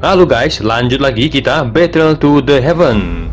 Halo guys, lanjut lagi kita Battle to the Heaven.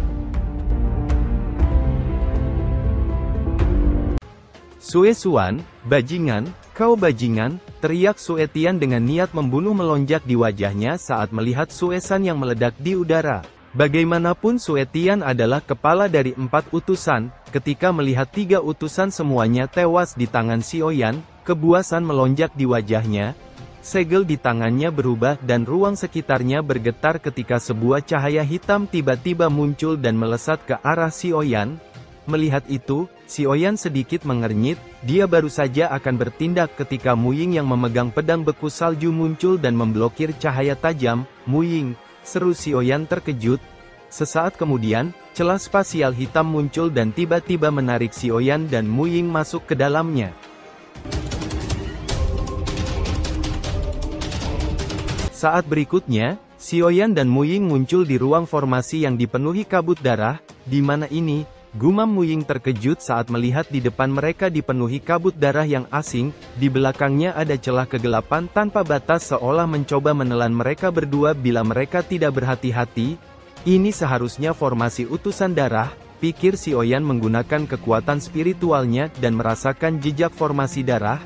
Suesuan, bajingan, kau bajingan, teriak Suetian dengan niat membunuh melonjak di wajahnya saat melihat Suesan yang meledak di udara. Bagaimanapun Suetian adalah kepala dari 4 utusan, ketika melihat 3 utusan semuanya tewas di tangan Sioyan, kebuasan melonjak di wajahnya. Segel di tangannya berubah dan ruang sekitarnya bergetar ketika sebuah cahaya hitam tiba-tiba muncul dan melesat ke arah Sioyan. Melihat itu, Sioyan sedikit mengernyit, dia baru saja akan bertindak ketika Muying yang memegang pedang beku salju muncul dan memblokir cahaya tajam. Muying, seru Sioyan terkejut. Sesaat kemudian, celah spasial hitam muncul dan tiba-tiba menarik Sioyan dan Muying masuk ke dalamnya. Saat berikutnya, Sioyan dan Muying muncul di ruang formasi yang dipenuhi kabut darah. Di mana ini? Gumam Muying terkejut saat melihat di depan mereka dipenuhi kabut darah yang asing. Di belakangnya ada celah kegelapan tanpa batas seolah mencoba menelan mereka berdua bila mereka tidak berhati-hati. Ini seharusnya formasi utusan darah, pikir Sioyan menggunakan kekuatan spiritualnya dan merasakan jejak formasi darah.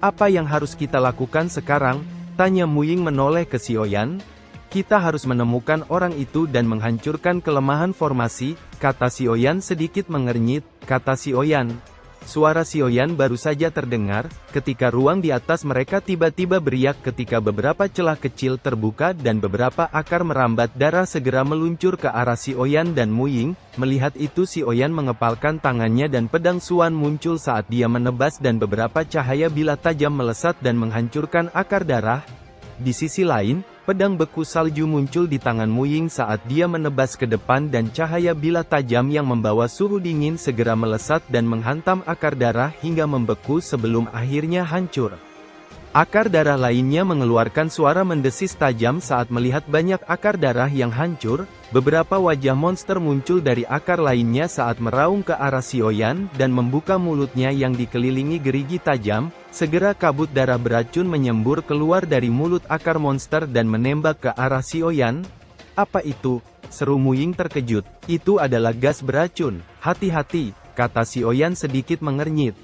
Apa yang harus kita lakukan sekarang? Tanya Muying menoleh ke Sioyan. Kita harus menemukan orang itu dan menghancurkan kelemahan formasi, kata Sioyan sedikit mengernyit, kata Sioyan. Suara Sioyan baru saja terdengar, ketika ruang di atas mereka tiba-tiba beriak ketika beberapa celah kecil terbuka dan beberapa akar merambat darah segera meluncur ke arah Sioyan dan Muying. Melihat itu Sioyan mengepalkan tangannya dan pedang Suan muncul saat dia menebas dan beberapa cahaya bilah tajam melesat dan menghancurkan akar darah. Di sisi lain, pedang beku salju muncul di tangan Muying saat dia menebas ke depan dan cahaya bilah tajam yang membawa suhu dingin segera melesat dan menghantam akar darah hingga membeku sebelum akhirnya hancur. Akar darah lainnya mengeluarkan suara mendesis tajam saat melihat banyak akar darah yang hancur. Beberapa wajah monster muncul dari akar lainnya saat meraung ke arah Sioyan dan membuka mulutnya yang dikelilingi gerigi tajam. Segera kabut darah beracun menyembur keluar dari mulut akar monster dan menembak ke arah Sioyan. Apa itu? Seru Muying terkejut. Itu adalah gas beracun. Hati-hati, kata Sioyan sedikit mengernyit.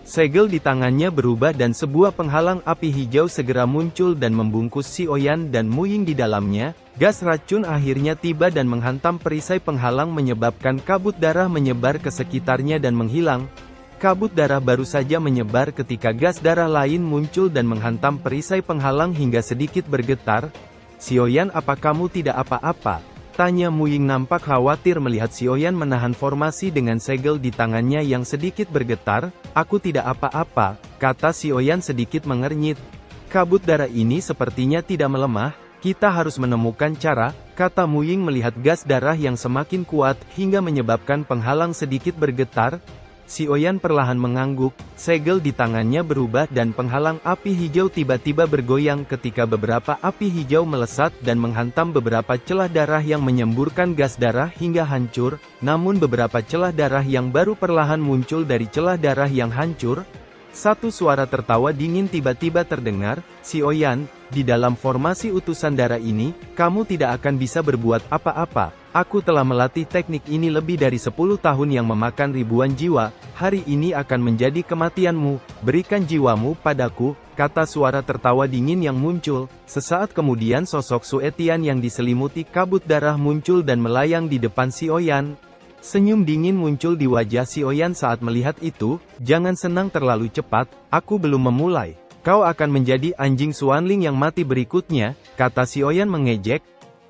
Segel di tangannya berubah dan sebuah penghalang api hijau segera muncul dan membungkus Sioyan dan Muying di dalamnya. Gas racun akhirnya tiba dan menghantam perisai penghalang menyebabkan kabut darah menyebar ke sekitarnya dan menghilang. Kabut darah baru saja menyebar ketika gas darah lain muncul dan menghantam perisai penghalang hingga sedikit bergetar. Sioyan, apa kamu tidak apa-apa? Tanya Muying nampak khawatir melihat Sioyan menahan formasi dengan segel di tangannya yang sedikit bergetar. Aku tidak apa-apa, kata Sioyan sedikit mengernyit. Kabut darah ini sepertinya tidak melemah, kita harus menemukan cara, kata Muying melihat gas darah yang semakin kuat hingga menyebabkan penghalang sedikit bergetar. Sioyan perlahan mengangguk, segel di tangannya berubah dan penghalang api hijau tiba-tiba bergoyang ketika beberapa api hijau melesat dan menghantam beberapa celah darah yang menyemburkan gas darah hingga hancur, namun beberapa celah darah yang baru perlahan muncul dari celah darah yang hancur. Satu suara tertawa dingin tiba-tiba terdengar, Sioyan, di dalam formasi utusan darah ini, kamu tidak akan bisa berbuat apa-apa. Aku telah melatih teknik ini lebih dari 10 tahun yang memakan ribuan jiwa, hari ini akan menjadi kematianmu, berikan jiwamu padaku, kata suara tertawa dingin yang muncul. Sesaat kemudian sosok Suetian yang diselimuti kabut darah muncul dan melayang di depan Sioyan. Senyum dingin muncul di wajah Sioyan saat melihat itu, jangan senang terlalu cepat, aku belum memulai. Kau akan menjadi anjing Suanling yang mati berikutnya, kata Sioyan mengejek.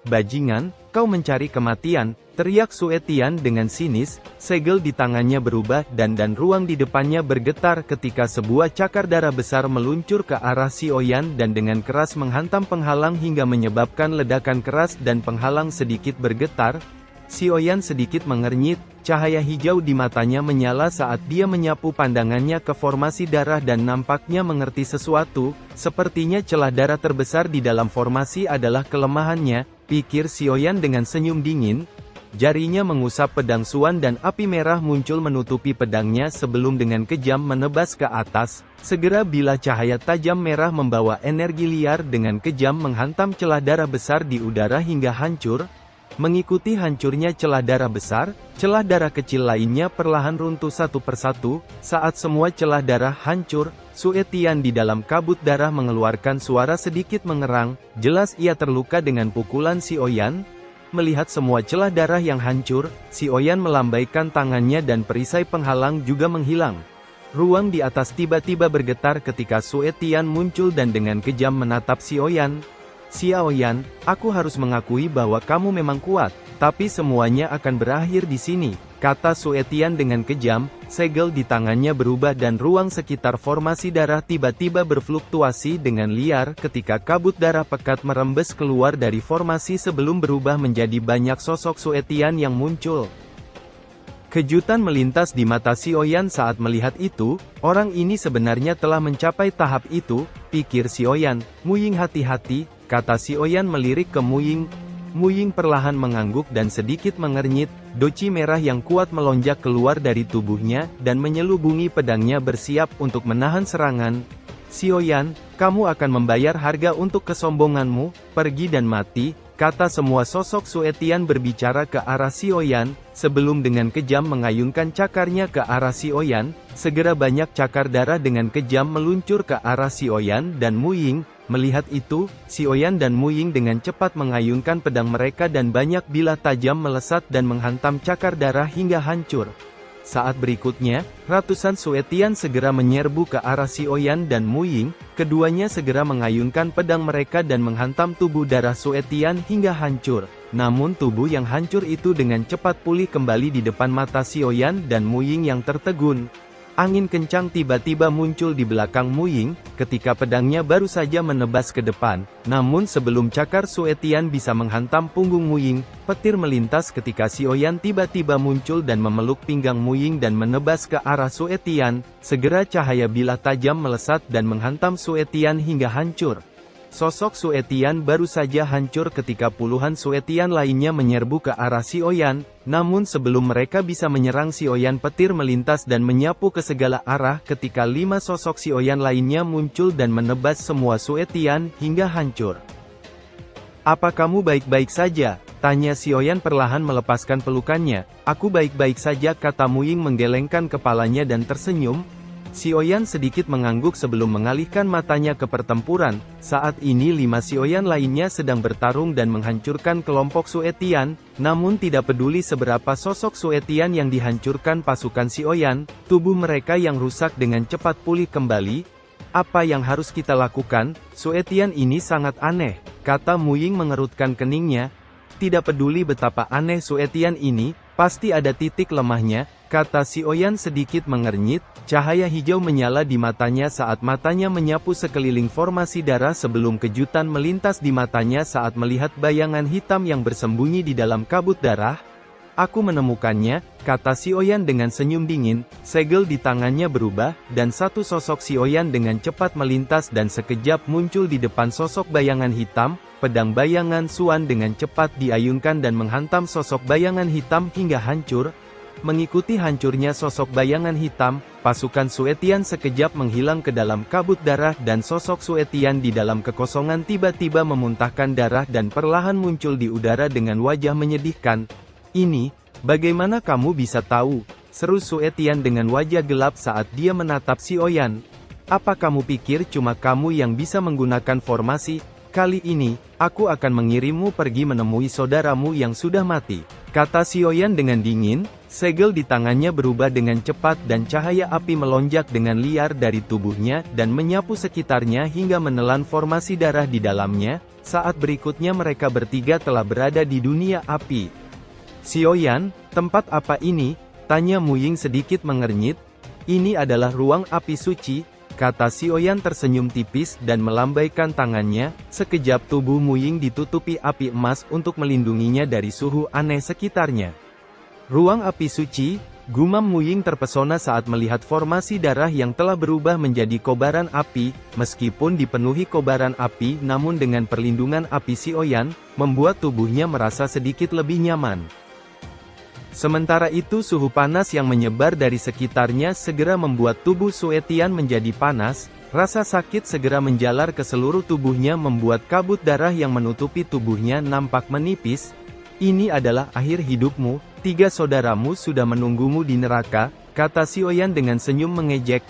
Bajingan, kau mencari kematian, teriak Suetian dengan sinis, segel di tangannya berubah dan ruang di depannya bergetar ketika sebuah cakar darah besar meluncur ke arah Sioyan dan dengan keras menghantam penghalang hingga menyebabkan ledakan keras dan penghalang sedikit bergetar. Sioyan sedikit mengernyit, cahaya hijau di matanya menyala saat dia menyapu pandangannya ke formasi darah dan nampaknya mengerti sesuatu, sepertinya celah darah terbesar di dalam formasi adalah kelemahannya, pikir Sioyan dengan senyum dingin. jarinya mengusap pedang Suan dan api merah muncul menutupi pedangnya sebelum dengan kejam menebas ke atas. Segera bilah cahaya tajam merah membawa energi liar dengan kejam menghantam celah darah besar di udara hingga hancur. Mengikuti hancurnya celah darah besar, celah darah kecil lainnya perlahan runtuh satu persatu. Saat semua celah darah hancur, Sue Tian di dalam kabut darah mengeluarkan suara sedikit mengerang. Jelas ia terluka dengan pukulan Xiaoyan. Melihat semua celah darah yang hancur, Xiaoyan melambaikan tangannya dan perisai penghalang juga menghilang. Ruang di atas tiba-tiba bergetar ketika Sue Tian muncul dan dengan kejam menatap Xiaoyan. Xiaoyan, aku harus mengakui bahwa kamu memang kuat, tapi semuanya akan berakhir di sini, kata Sue Tian dengan kejam. Segel di tangannya berubah dan ruang sekitar formasi darah tiba-tiba berfluktuasi dengan liar ketika kabut darah pekat merembes keluar dari formasi sebelum berubah menjadi banyak sosok Sue Tian yang muncul. Kejutan melintas di mata Xiaoyan saat melihat itu, orang ini sebenarnya telah mencapai tahap itu, pikir Xiaoyan. Muying hati-hati, kata Xiaoyan melirik ke Muying. Muying perlahan mengangguk dan sedikit mengernyit, doci merah yang kuat melonjak keluar dari tubuhnya, dan menyelubungi pedangnya bersiap untuk menahan serangan. Xiaoyan, kamu akan membayar harga untuk kesombonganmu, pergi dan mati, kata semua sosok Sue Tian berbicara ke arah Xiaoyan, sebelum dengan kejam mengayunkan cakarnya ke arah Xiaoyan. Segera banyak cakar darah dengan kejam meluncur ke arah Xiaoyan dan Muying. Melihat itu, Xiaoyan dan Muying dengan cepat mengayunkan pedang mereka dan banyak bilah tajam melesat dan menghantam cakar darah hingga hancur. Saat berikutnya, ratusan Sue Tian segera menyerbu ke arah Xiaoyan dan Muying. Keduanya segera mengayunkan pedang mereka dan menghantam tubuh darah Sue Tian hingga hancur. Namun tubuh yang hancur itu dengan cepat pulih kembali di depan mata Xiaoyan dan Muying yang tertegun. Angin kencang tiba-tiba muncul di belakang Muying, ketika pedangnya baru saja menebas ke depan. Namun sebelum cakar Sue Tian bisa menghantam punggung Muying, petir melintas ketika Xiaoyan tiba-tiba muncul dan memeluk pinggang Muying dan menebas ke arah Sue Tian. Segera cahaya bilah tajam melesat dan menghantam Sue Tian hingga hancur. Sosok Sue Tian baru saja hancur ketika puluhan Sue Tian lainnya menyerbu ke arah Xiaoyan. Namun sebelum mereka bisa menyerang Xiaoyan, petir melintas dan menyapu ke segala arah ketika 5 sosok Xiaoyan lainnya muncul dan menebas semua Sue Tian hingga hancur. Apa kamu baik-baik saja? Tanya Xiaoyan perlahan melepaskan pelukannya. Aku baik-baik saja, kata Muying menggelengkan kepalanya dan tersenyum. Xiaoyan sedikit mengangguk sebelum mengalihkan matanya ke pertempuran. Saat ini 5 Xiaoyan lainnya sedang bertarung dan menghancurkan kelompok Sue Tian. Namun tidak peduli seberapa sosok Sue Tian yang dihancurkan pasukan Xiaoyan, tubuh mereka yang rusak dengan cepat pulih kembali. Apa yang harus kita lakukan? Sue Tian ini sangat aneh, kata Muying mengerutkan keningnya. Tidak peduli betapa aneh Sue Tian ini, pasti ada titik lemahnya, kata Xiaoyan sedikit mengernyit. Cahaya hijau menyala di matanya saat matanya menyapu sekeliling formasi darah sebelum kejutan melintas di matanya saat melihat bayangan hitam yang bersembunyi di dalam kabut darah. Aku menemukannya, kata Xiaoyan dengan senyum dingin. Segel di tangannya berubah, dan satu sosok Xiaoyan dengan cepat melintas dan sekejap muncul di depan sosok bayangan hitam. Pedang bayangan Suan dengan cepat diayunkan dan menghantam sosok bayangan hitam hingga hancur. Mengikuti hancurnya sosok bayangan hitam, pasukan Sue Tian sekejap menghilang ke dalam kabut darah dan sosok Sue Tian di dalam kekosongan tiba-tiba memuntahkan darah dan perlahan muncul di udara dengan wajah menyedihkan. Ini, bagaimana kamu bisa tahu? Seru Sue Tian dengan wajah gelap saat dia menatap Xiaoyan. Apa kamu pikir cuma kamu yang bisa menggunakan formasi? Kali ini, aku akan mengirimmu pergi menemui saudaramu yang sudah mati, kata Xiaoyan dengan dingin. Segel di tangannya berubah dengan cepat dan cahaya api melonjak dengan liar dari tubuhnya dan menyapu sekitarnya hingga menelan formasi darah di dalamnya. Saat berikutnya mereka bertiga telah berada di dunia api. Xiaoyan, tempat apa ini? Tanya Muying sedikit mengernyit. Ini adalah ruang api suci, kata Xiaoyan tersenyum tipis dan melambaikan tangannya. Sekejap tubuh Muying ditutupi api emas untuk melindunginya dari suhu aneh sekitarnya. Ruang api suci, gumam Muying terpesona saat melihat formasi darah yang telah berubah menjadi kobaran api. Meskipun dipenuhi kobaran api, namun dengan perlindungan api Xiaoyan, membuat tubuhnya merasa sedikit lebih nyaman. Sementara itu suhu panas yang menyebar dari sekitarnya segera membuat tubuh Sue Tian menjadi panas, rasa sakit segera menjalar ke seluruh tubuhnya membuat kabut darah yang menutupi tubuhnya nampak menipis. Ini adalah akhir hidupmu, 3 saudaramu sudah menunggumu di neraka, kata Sioyan dengan senyum mengejek.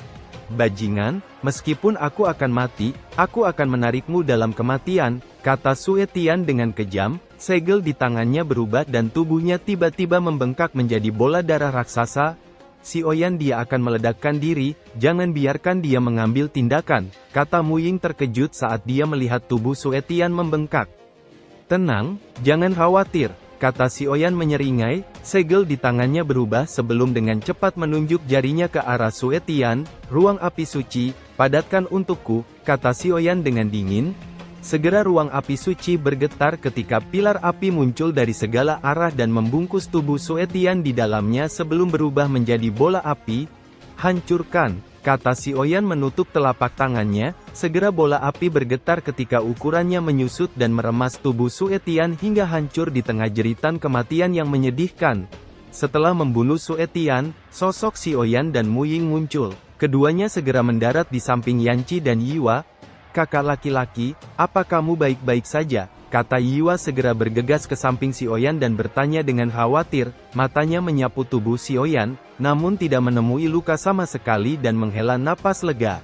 Bajingan, meskipun aku akan mati, aku akan menarikmu dalam kematian, kata Sue Tian dengan kejam. Segel di tangannya berubah dan tubuhnya tiba-tiba membengkak menjadi bola darah raksasa. Sioyan, dia akan meledakkan diri, jangan biarkan dia mengambil tindakan, kata Mu Ying terkejut saat dia melihat tubuh Sue Tian membengkak. Tenang, jangan khawatir, kata Sioyan menyeringai, segel di tangannya berubah sebelum dengan cepat menunjuk jarinya ke arah Sue Tian. Ruang api suci, padatkan untukku, kata Sioyan dengan dingin. Segera ruang api suci bergetar ketika pilar api muncul dari segala arah dan membungkus tubuh Sue Tian di dalamnya sebelum berubah menjadi bola api. Hancurkan, kata Sioyan menutup telapak tangannya. Segera bola api bergetar ketika ukurannya menyusut dan meremas tubuh Sue Tian hingga hancur di tengah jeritan kematian yang menyedihkan. Setelah membunuh Sue Tian, sosok Sioyan dan Mu Ying muncul. Keduanya segera mendarat di samping Yanqi dan Yiwa. Kakak laki-laki, apa kamu baik-baik saja? Kata Yiwa segera bergegas ke samping Sioyan dan bertanya dengan khawatir, matanya menyapu tubuh Sioyan, namun tidak menemui luka sama sekali dan menghela napas lega.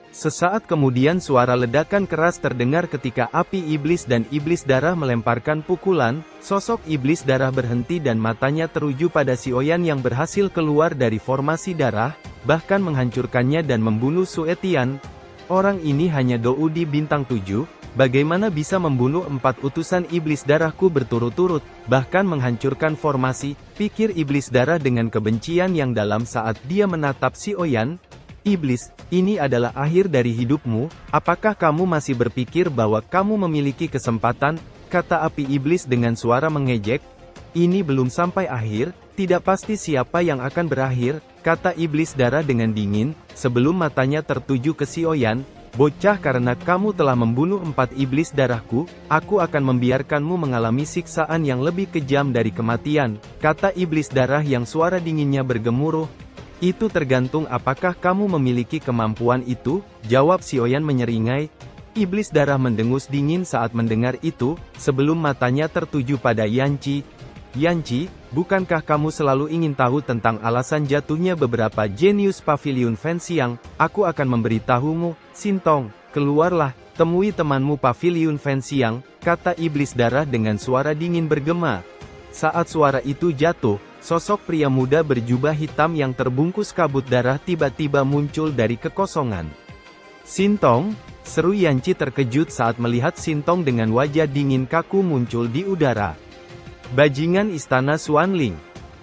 Sesaat kemudian suara ledakan keras terdengar ketika api iblis dan iblis darah melemparkan pukulan. Sosok iblis darah berhenti dan matanya teruju pada Sioyan yang berhasil keluar dari formasi darah, bahkan menghancurkannya dan membunuh Sue Tian. Orang ini hanya Doudi bintang 7, bagaimana bisa membunuh 4 utusan iblis darahku berturut-turut, bahkan menghancurkan formasi, pikir iblis darah dengan kebencian yang dalam saat dia menatap Sioyan. Iblis, ini adalah akhir dari hidupmu, apakah kamu masih berpikir bahwa kamu memiliki kesempatan, kata api iblis dengan suara mengejek. Ini belum sampai akhir, tidak pasti siapa yang akan berakhir, kata iblis darah dengan dingin, sebelum matanya tertuju ke Sioyan. Bocah, karena kamu telah membunuh 4 iblis darahku, aku akan membiarkanmu mengalami siksaan yang lebih kejam dari kematian, kata iblis darah yang suara dinginnya bergemuruh. Itu tergantung apakah kamu memiliki kemampuan itu, jawab Sioyan menyeringai. Iblis darah mendengus dingin saat mendengar itu, sebelum matanya tertuju pada Yanqi. Yanqi, bukankah kamu selalu ingin tahu tentang alasan jatuhnya beberapa jenius Pavilion Fanxiang? Aku akan memberitahumu, Sintong, keluarlah, temui temanmu Pavilion Fanxiang, kata iblis darah dengan suara dingin bergema. Saat suara itu jatuh, sosok pria muda berjubah hitam yang terbungkus kabut darah tiba-tiba muncul dari kekosongan. Sintong, seru Yanqi terkejut saat melihat Sintong dengan wajah dingin kaku muncul di udara. Bajingan istana Xuanling.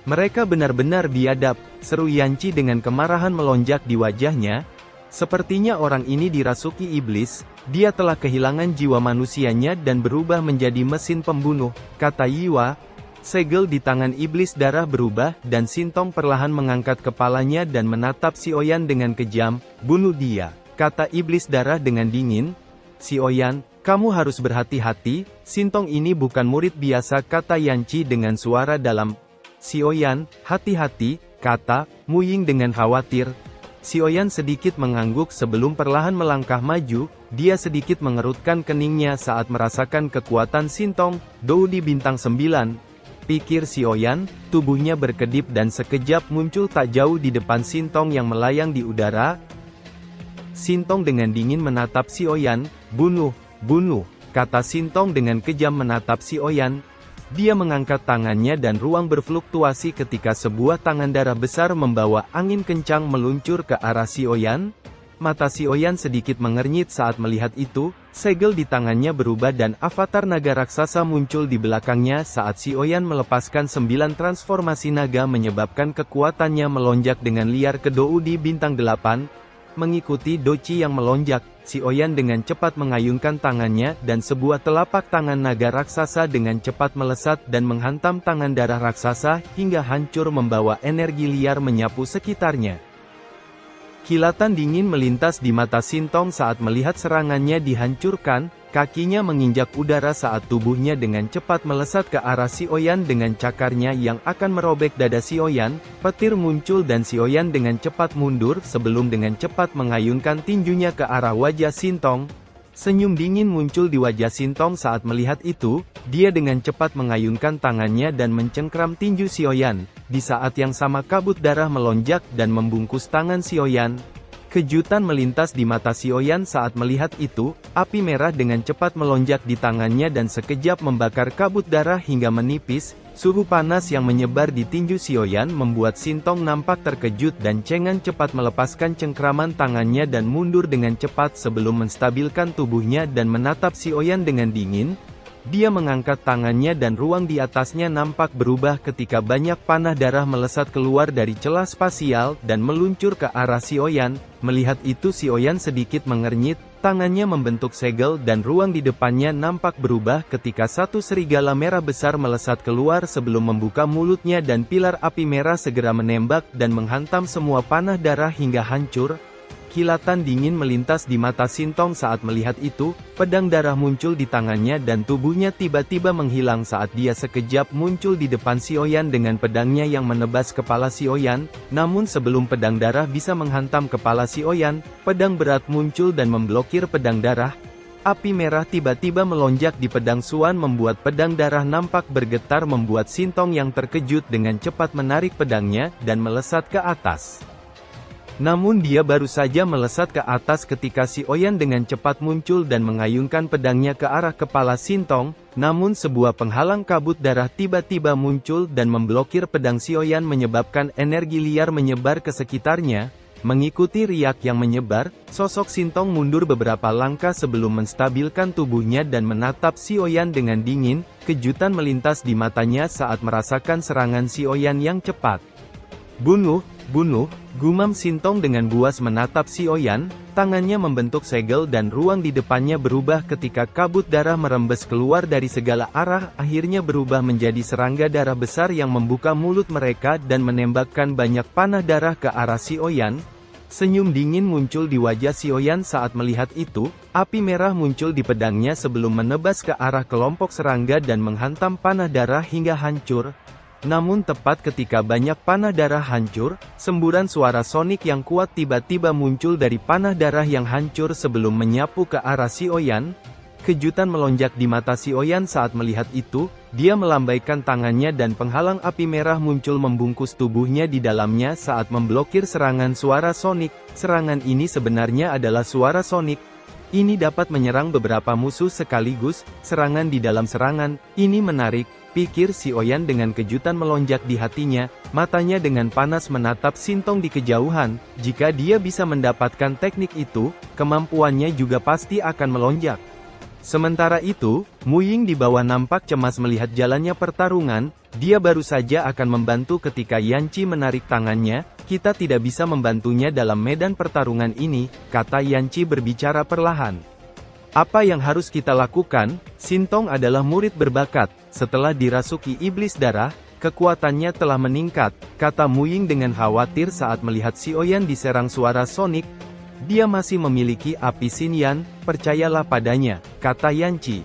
Mereka benar-benar biadab, seru Yanqi dengan kemarahan melonjak di wajahnya. Sepertinya orang ini dirasuki iblis, dia telah kehilangan jiwa manusianya dan berubah menjadi mesin pembunuh, kata Yiwa. Segel di tangan iblis darah berubah, dan Sintong perlahan mengangkat kepalanya dan menatap Sioyan dengan kejam. Bunuh dia, kata iblis darah dengan dingin. Sioyan, kamu harus berhati-hati, Sintong ini bukan murid biasa, kata Yanqi dengan suara dalam. Sioyan, hati-hati, kata Mu Ying dengan khawatir. Sioyan sedikit mengangguk sebelum perlahan melangkah maju, dia sedikit mengerutkan keningnya saat merasakan kekuatan Sintong, Doudi bintang 9. Pikir Sioyan, tubuhnya berkedip dan sekejap muncul tak jauh di depan Sintong yang melayang di udara. Sintong dengan dingin menatap Sioyan. Bunuh, bunuh, kata Sintong dengan kejam menatap Sioyan. Dia mengangkat tangannya dan ruang berfluktuasi ketika sebuah tangan darah besar membawa angin kencang meluncur ke arah Sioyan. Mata Sioyan sedikit mengernyit saat melihat itu, segel di tangannya berubah dan avatar naga raksasa muncul di belakangnya saat Sioyan melepaskan 9 transformasi naga menyebabkan kekuatannya melonjak dengan liar ke Doudi bintang 8. Mengikuti Doci yang melonjak, Sioyan dengan cepat mengayunkan tangannya dan sebuah telapak tangan naga raksasa dengan cepat melesat dan menghantam tangan darah raksasa hingga hancur membawa energi liar menyapu sekitarnya. Kilatan dingin melintas di mata Sintong saat melihat serangannya dihancurkan, kakinya menginjak udara saat tubuhnya dengan cepat melesat ke arah Xiaoyan dengan cakarnya yang akan merobek dada Xiaoyan. Petir muncul dan Xiaoyan dengan cepat mundur sebelum dengan cepat mengayunkan tinjunya ke arah wajah Sintong. Senyum dingin muncul di wajah Sintong saat melihat itu, dia dengan cepat mengayunkan tangannya dan mencengkram tinju Xiaoyan. Di saat yang sama kabut darah melonjak dan membungkus tangan Xiaoyan. Kejutan melintas di mata Xiaoyan saat melihat itu, api merah dengan cepat melonjak di tangannya dan sekejap membakar kabut darah hingga menipis. Suhu panas yang menyebar di tinju Xiaoyan membuat Sintong nampak terkejut dan cengang cepat melepaskan cengkraman tangannya dan mundur dengan cepat sebelum menstabilkan tubuhnya dan menatap Xiaoyan dengan dingin. Dia mengangkat tangannya dan ruang di atasnya nampak berubah ketika banyak panah darah melesat keluar dari celah spasial dan meluncur ke arah Xiaoyan. Melihat itu Xiaoyan sedikit mengernyit, tangannya membentuk segel dan ruang di depannya nampak berubah ketika satu serigala merah besar melesat keluar sebelum membuka mulutnya dan pilar api merah segera menembak dan menghantam semua panah darah hingga hancur. Kilatan dingin melintas di mata Sintong saat melihat itu, pedang darah muncul di tangannya dan tubuhnya tiba-tiba menghilang saat dia sekejap muncul di depan Xiaoyan dengan pedangnya yang menebas kepala Xiaoyan. Namun sebelum pedang darah bisa menghantam kepala Xiaoyan, pedang berat muncul dan memblokir pedang darah. Api merah tiba-tiba melonjak di pedang Xuan membuat pedang darah nampak bergetar membuat Sintong yang terkejut dengan cepat menarik pedangnya dan melesat ke atas. Namun dia baru saja melesat ke atas ketika Xiaoyan dengan cepat muncul dan mengayunkan pedangnya ke arah kepala Sintong, namun sebuah penghalang kabut darah tiba-tiba muncul dan memblokir pedang Xiaoyan menyebabkan energi liar menyebar ke sekitarnya. Mengikuti riak yang menyebar, sosok Sintong mundur beberapa langkah sebelum menstabilkan tubuhnya dan menatap Xiaoyan dengan dingin. Kejutan melintas di matanya saat merasakan serangan Xiaoyan yang cepat. Bunuh, bunuh, gumam Sintong dengan buas menatap Xiaoyan, tangannya membentuk segel dan ruang di depannya berubah ketika kabut darah merembes keluar dari segala arah akhirnya berubah menjadi serangga darah besar yang membuka mulut mereka dan menembakkan banyak panah darah ke arah Xiaoyan. Senyum dingin muncul di wajah Xiaoyan saat melihat itu, api merah muncul di pedangnya sebelum menebas ke arah kelompok serangga dan menghantam panah darah hingga hancur. Namun tepat ketika banyak panah darah hancur, semburan suara sonik yang kuat tiba-tiba muncul dari panah darah yang hancur sebelum menyapu ke arah Xiaoyan. Kejutan melonjak di mata Xiaoyan saat melihat itu, dia melambaikan tangannya dan penghalang api merah muncul membungkus tubuhnya di dalamnya saat memblokir serangan suara sonik. Serangan ini sebenarnya adalah suara sonik. Ini dapat menyerang beberapa musuh sekaligus, serangan di dalam serangan, ini menarik. Pikir Xiaoyan dengan kejutan melonjak di hatinya, matanya dengan panas menatap Sintong di kejauhan. Jika dia bisa mendapatkan teknik itu, kemampuannya juga pasti akan melonjak. Sementara itu, Mu Ying di bawah nampak cemas melihat jalannya pertarungan. Dia baru saja akan membantu ketika Yan Qi menarik tangannya. Kita tidak bisa membantunya dalam medan pertarungan ini, kata Yan Qi berbicara perlahan. Apa yang harus kita lakukan? Sintong adalah murid berbakat. Setelah dirasuki iblis darah, kekuatannya telah meningkat, kata Mu Ying dengan khawatir saat melihat Xiaoyan diserang suara sonik. Dia masih memiliki api Xinyan, percayalah padanya, kata Yan Qi.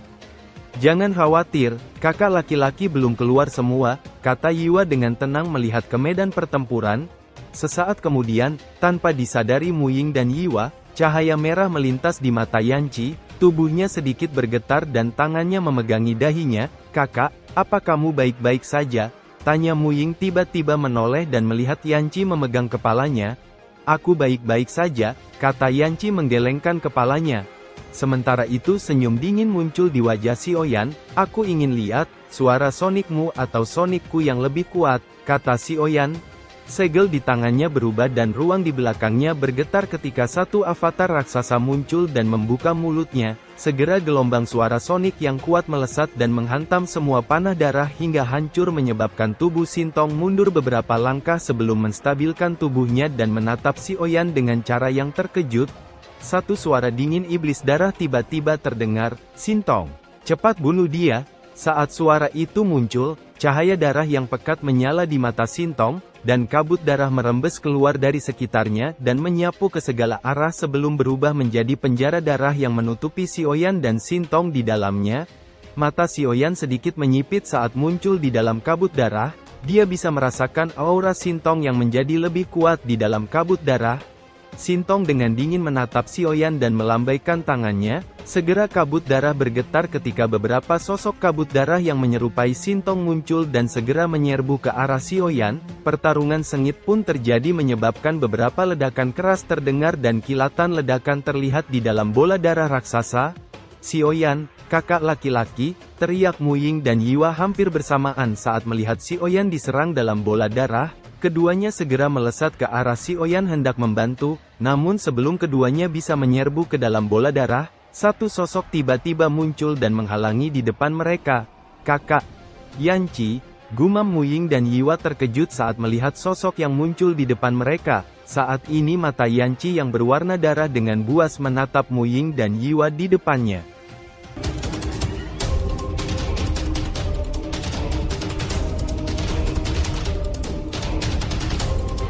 Jangan khawatir, kakak laki-laki belum keluar semua, kata Yiwa dengan tenang melihat ke medan pertempuran. Sesaat kemudian, tanpa disadari Mu Ying dan Yiwa, cahaya merah melintas di mata Yan Qi. Tubuhnya sedikit bergetar dan tangannya memegangi dahinya. Kakak, apa kamu baik-baik saja? Tanya Mu Ying tiba-tiba menoleh dan melihat Yan Qi memegang kepalanya. Aku baik-baik saja, kata Yan Qi menggelengkan kepalanya. Sementara itu senyum dingin muncul di wajah Xiaoyan. Aku ingin lihat, suara sonikmu atau sonikku yang lebih kuat, kata Xiaoyan. Segel di tangannya berubah dan ruang di belakangnya bergetar ketika satu avatar raksasa muncul dan membuka mulutnya. Segera gelombang suara sonik yang kuat melesat dan menghantam semua panah darah hingga hancur menyebabkan tubuh Sintong mundur beberapa langkah sebelum menstabilkan tubuhnya dan menatap Xiaoyan dengan cara yang terkejut. Satu suara dingin iblis darah tiba-tiba terdengar, Sintong, cepat bunuh dia. Saat suara itu muncul, cahaya darah yang pekat menyala di mata Sintong. dan kabut darah merembes keluar dari sekitarnya dan menyapu ke segala arah sebelum berubah menjadi penjara darah yang menutupi Xiaoyan dan Xintong di dalamnya. Mata Xiaoyan sedikit menyipit saat muncul di dalam kabut darah. Dia bisa merasakan aura Xintong yang menjadi lebih kuat di dalam kabut darah. Xintong dengan dingin menatap Xiaoyan dan melambaikan tangannya. Segera kabut darah bergetar ketika beberapa sosok kabut darah yang menyerupai Xintong muncul dan segera menyerbu ke arah Xiaoyan. Pertarungan sengit pun terjadi menyebabkan beberapa ledakan keras terdengar dan kilatan ledakan terlihat di dalam bola darah raksasa. Xiaoyan, kakak laki-laki, teriak Muying dan Yiwa hampir bersamaan saat melihat Xiaoyan diserang dalam bola darah. Keduanya segera melesat ke arah Xiaoyan hendak membantu, namun sebelum keduanya bisa menyerbu ke dalam bola darah, satu sosok tiba-tiba muncul dan menghalangi di depan mereka. Kakak Yanqi, gumam Muying dan Yiwa terkejut saat melihat sosok yang muncul di depan mereka. Saat ini mata Yanqi yang berwarna darah dengan buas menatap Muying dan Yiwa di depannya.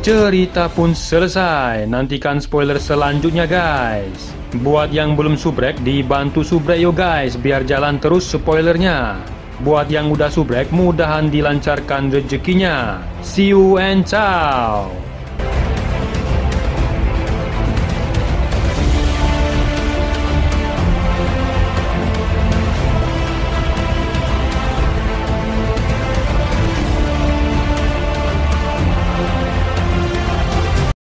Cerita pun selesai, nantikan spoiler selanjutnya guys. Buat yang belum subrek, dibantu subrek yo guys, biar jalan terus spoilernya. Buat yang udah subrek, mudahan dilancarkan rezekinya. See you and ciao.